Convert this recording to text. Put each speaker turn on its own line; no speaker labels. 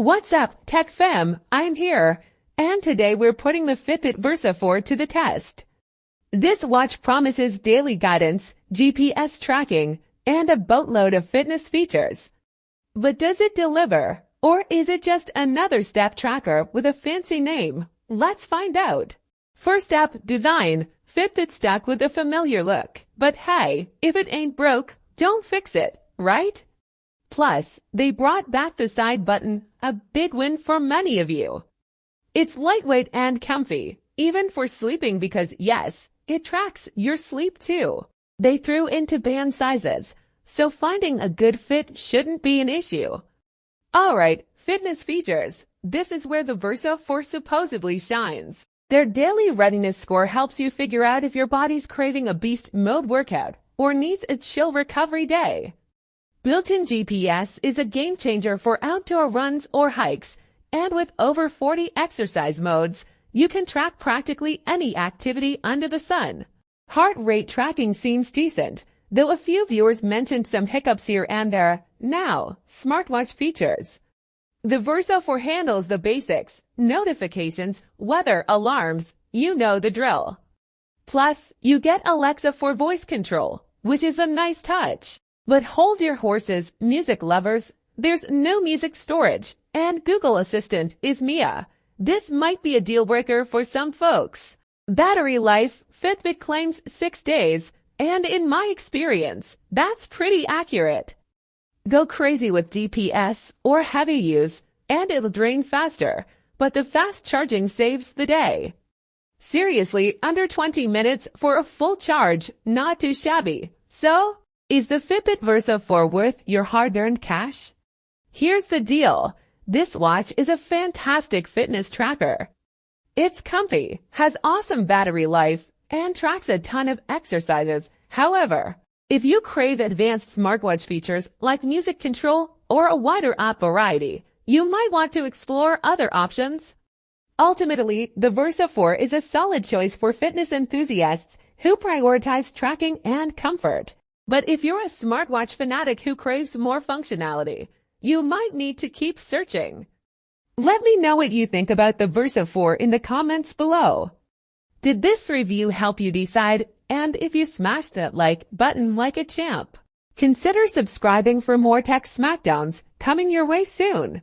What's up, Tech Fam? I'm here, and today we're putting the Fitbit Versa 4 to the test. This watch promises daily guidance, GPS tracking, and a boatload of fitness features. But does it deliver, or is it just another step tracker with a fancy name? Let's find out. First up, design. Fitbit stuck with a familiar look, but hey, if it ain't broke, don't fix it, right? Plus, they brought back the side button, a big win for many of you. It's lightweight and comfy, even for sleeping because yes, it tracks your sleep too. They threw into band sizes, so finding a good fit shouldn't be an issue. Alright, fitness features. This is where the Versa 4 supposedly shines. Their daily readiness score helps you figure out if your body's craving a beast mode workout or needs a chill recovery day. Built-in GPS is a game changer for outdoor runs or hikes, and with over 40 exercise modes, you can track practically any activity under the sun. Heart rate tracking seems decent, though a few viewers mentioned some hiccups here and there. Now, smartwatch features. The Versa 4 handles the basics, notifications, weather, alarms, you know the drill. Plus, you get Alexa for voice control, which is a nice touch. But hold your horses, music lovers, there's no music storage, and Google Assistant is Mia. This might be a deal breaker for some folks. Battery life, Fitbit claims 6 days, and in my experience, that's pretty accurate. Go crazy with GPS or heavy use, and it'll drain faster, but the fast charging saves the day. Seriously, under 20 minutes for a full charge, not too shabby. So, is the Fitbit Versa 4 worth your hard-earned cash? Here's the deal. This watch is a fantastic fitness tracker. It's comfy, has awesome battery life, and tracks a ton of exercises. However, if you crave advanced smartwatch features like music control or a wider app variety, you might want to explore other options. Ultimately, the Versa 4 is a solid choice for fitness enthusiasts who prioritize tracking and comfort. But if you're a smartwatch fanatic who craves more functionality, you might need to keep searching. Let me know what you think about the Versa 4 in the comments below. Did this review help you decide? And if you smashed that like button like a champ, consider subscribing for more tech smackdowns coming your way soon.